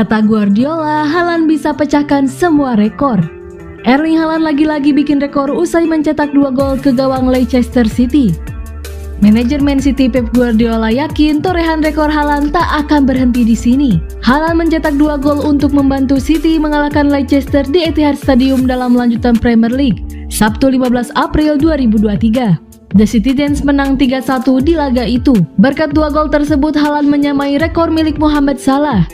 Kata Guardiola, Haaland bisa pecahkan semua rekor. Erling Haaland lagi-lagi bikin rekor usai mencetak 2 gol ke gawang Leicester City. Manajer Man City Pep Guardiola yakin torehan rekor Haaland tak akan berhenti di sini. Haaland mencetak 2 gol untuk membantu City mengalahkan Leicester di Etihad Stadium dalam lanjutan Premier League, Sabtu 15 April 2023. The Citizens menang 3-1 di laga itu. Berkat 2 gol tersebut, Haaland menyamai rekor milik Mohamed Salah.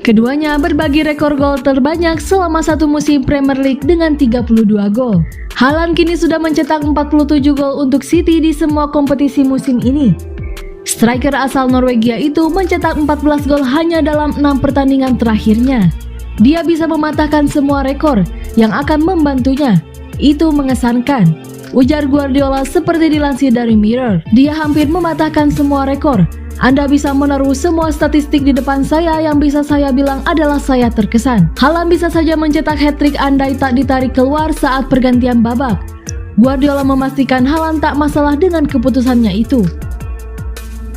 Keduanya berbagi rekor gol terbanyak selama satu musim Premier League dengan 32 gol. Haaland kini sudah mencetak 47 gol untuk City di semua kompetisi musim ini. Striker asal Norwegia itu mencetak 14 gol hanya dalam 6 pertandingan terakhirnya. Dia bisa mematahkan semua rekor yang akan membantunya. Itu mengesankan, ujar Guardiola seperti dilansir dari Mirror. Dia hampir mematahkan semua rekor. Anda bisa menaruh semua statistik di depan saya yang bisa saya bilang adalah saya terkesan. Haaland bisa saja mencetak hat-trick andai tak ditarik keluar saat pergantian babak. Guardiola memastikan Haaland tak masalah dengan keputusannya itu.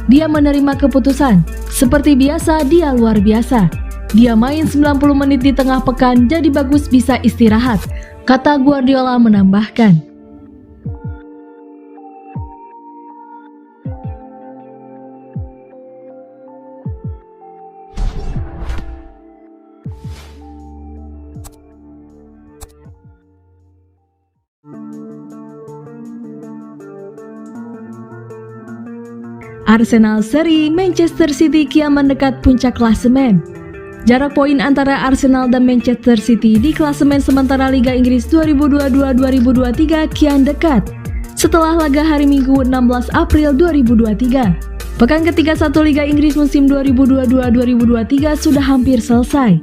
Dia menerima keputusan. Seperti biasa, dia luar biasa. Dia main 90 menit di tengah pekan, jadi bagus bisa istirahat, kata Guardiola menambahkan. Arsenal seri, Manchester City kian mendekat puncak klasemen. Jarak poin antara Arsenal dan Manchester City di klasemen sementara Liga Inggris 2022-2023 kian dekat setelah laga hari Minggu 16 April 2023. Pekan ketiga 1 Liga Inggris musim 2022-2023 sudah hampir selesai.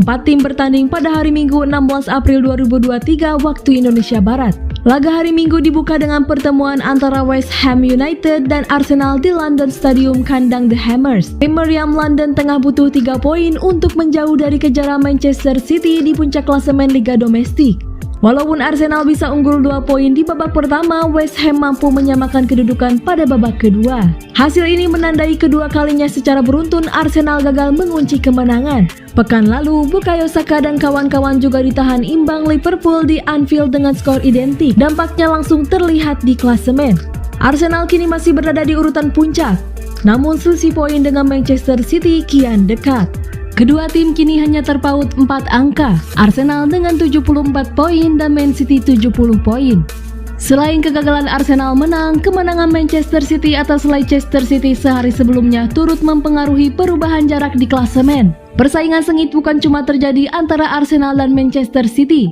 4 tim bertanding pada hari Minggu 16 April 2023 waktu Indonesia Barat. Laga hari Minggu dibuka dengan pertemuan antara West Ham United dan Arsenal di London Stadium kandang The Hammers. Tim meriam London tengah butuh 3 poin untuk menjauh dari kejaran Manchester City di puncak klasemen Liga Domestik. Walaupun Arsenal bisa unggul 2 poin di babak pertama, West Ham mampu menyamakan kedudukan pada babak kedua. Hasil ini menandai kedua kalinya secara beruntun Arsenal gagal mengunci kemenangan. Pekan lalu, Bukayo Saka dan kawan-kawan juga ditahan imbang Liverpool di Anfield dengan skor identik. Dampaknya langsung terlihat di klasemen. Arsenal kini masih berada di urutan puncak, namun selisih poin dengan Manchester City kian dekat. Kedua tim kini hanya terpaut 4 angka, Arsenal dengan 74 poin dan Man City 70 poin. Selain kegagalan Arsenal menang, kemenangan Manchester City atas Leicester City sehari sebelumnya turut mempengaruhi perubahan jarak di klasemen. Persaingan sengit bukan cuma terjadi antara Arsenal dan Manchester City.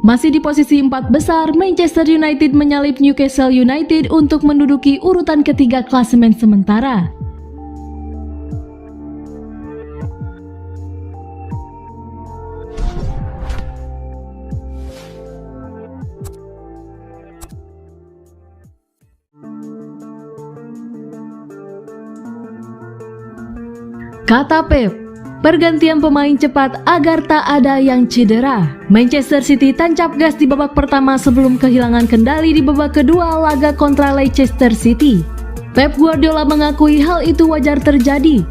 Masih di posisi 4 besar, Manchester United menyalip Newcastle United untuk menduduki urutan ketiga klasemen sementara. Kata Pep, pergantian pemain cepat agar tak ada yang cedera. Manchester City tancap gas di babak pertama sebelum kehilangan kendali di babak kedua laga kontra Leicester City. Pep Guardiola mengakui hal itu wajar terjadi.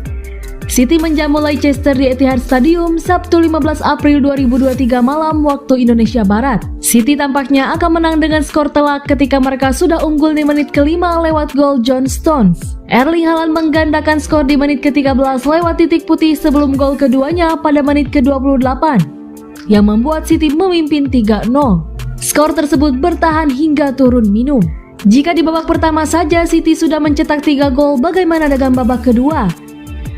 City menjamu Leicester di Etihad Stadium Sabtu 15 April 2023 malam waktu Indonesia Barat. City tampaknya akan menang dengan skor telak ketika mereka sudah unggul di menit ke-5 lewat gol John Stones. Erling Haaland menggandakan skor di menit ke-13 lewat titik putih sebelum gol keduanya pada menit ke-28 yang membuat City memimpin 3-0. Skor tersebut bertahan hingga turun minum. Jika di babak pertama saja City sudah mencetak 3 gol, bagaimana dengan babak kedua?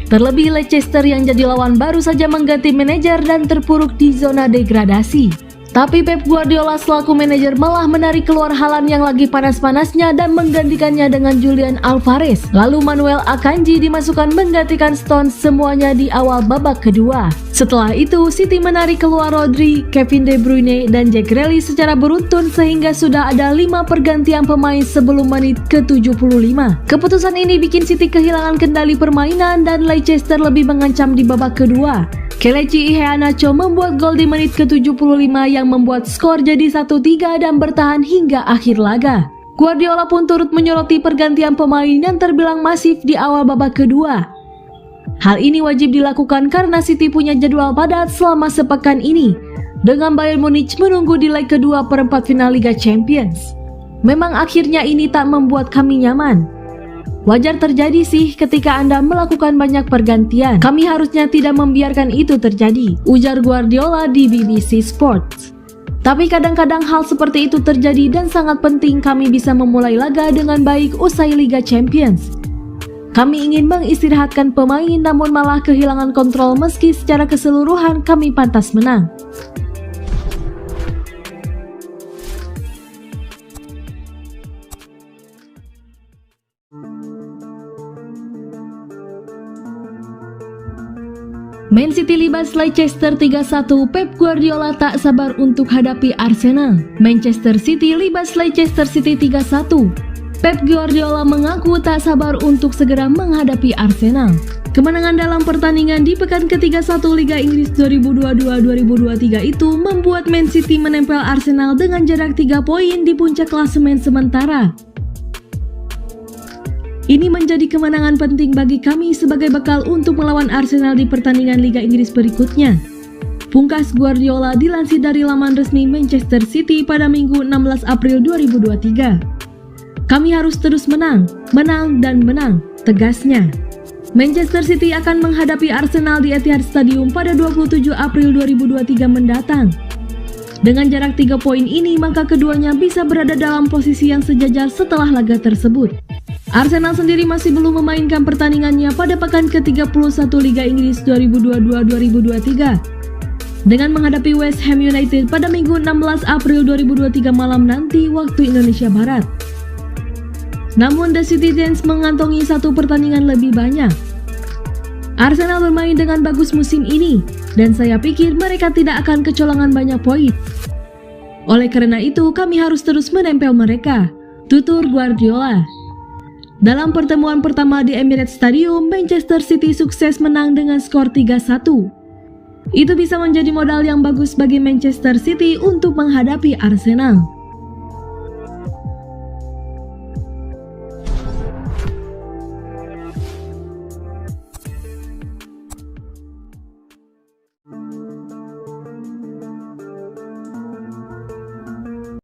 Terlebih Leicester yang jadi lawan baru saja mengganti manajer dan terpuruk di zona degradasi. Tapi Pep Guardiola selaku manajer malah menarik keluar Haaland yang lagi panas-panasnya dan menggantikannya dengan Julian Alvarez. Lalu Manuel Akanji dimasukkan menggantikan Stones, semuanya di awal babak kedua. Setelah itu City menarik keluar Rodri, Kevin De Bruyne, dan Jack Grealish secara beruntun sehingga sudah ada 5 pergantian pemain sebelum menit ke-75. Keputusan ini bikin City kehilangan kendali permainan dan Leicester lebih mengancam di babak kedua. Kelechi Iheanacho membuat gol di menit ke-75 yang membuat skor jadi 1-3 dan bertahan hingga akhir laga. Guardiola pun turut menyoroti pergantian pemain yang terbilang masif di awal babak kedua. Hal ini wajib dilakukan karena City punya jadwal padat selama sepekan ini, dengan Bayern Munich menunggu di leg kedua perempat final Liga Champions. Memang akhirnya ini tak membuat kami nyaman. Wajar terjadi sih ketika Anda melakukan banyak pergantian. Kami harusnya tidak membiarkan itu terjadi, ujar Guardiola di BBC Sports. Tapi kadang-kadang hal seperti itu terjadi dan sangat penting kami bisa memulai laga dengan baik usai Liga Champions. Kami ingin mengistirahatkan pemain namun malah kehilangan kontrol meski secara keseluruhan kami pantas menang. Man City libas Leicester 3-1, Pep Guardiola tak sabar untuk hadapi Arsenal. Manchester City libas Leicester City 3-1. Pep Guardiola mengaku tak sabar untuk segera menghadapi Arsenal. Kemenangan dalam pertandingan di pekan ke-31 Liga Inggris 2022-2023 itu membuat Man City menempel Arsenal dengan jarak 3 poin di puncak klasemen sementara. Ini menjadi kemenangan penting bagi kami sebagai bekal untuk melawan Arsenal di pertandingan Liga Inggris berikutnya. Pungkas Guardiola dilansir dari laman resmi Manchester City pada Minggu 16 April 2023. Kami harus terus menang, menang dan menang, tegasnya. Manchester City akan menghadapi Arsenal di Etihad Stadium pada 27 April 2023 mendatang. Dengan jarak 3 poin ini, maka keduanya bisa berada dalam posisi yang sejajar setelah laga tersebut. Arsenal sendiri masih belum memainkan pertandingannya pada pekan ke-31 Liga Inggris 2022-2023 dengan menghadapi West Ham United pada Minggu 16 April 2023 malam nanti waktu Indonesia Barat. Namun The Citizens mengantongi 1 pertandingan lebih banyak. Arsenal bermain dengan bagus musim ini dan saya pikir mereka tidak akan kecolongan banyak poin. Oleh karena itu kami harus terus menempel mereka, tutur Guardiola. Dalam pertemuan pertama di Emirates Stadium, Manchester City sukses menang dengan skor 3-1. Itu bisa menjadi modal yang bagus bagi Manchester City untuk menghadapi Arsenal.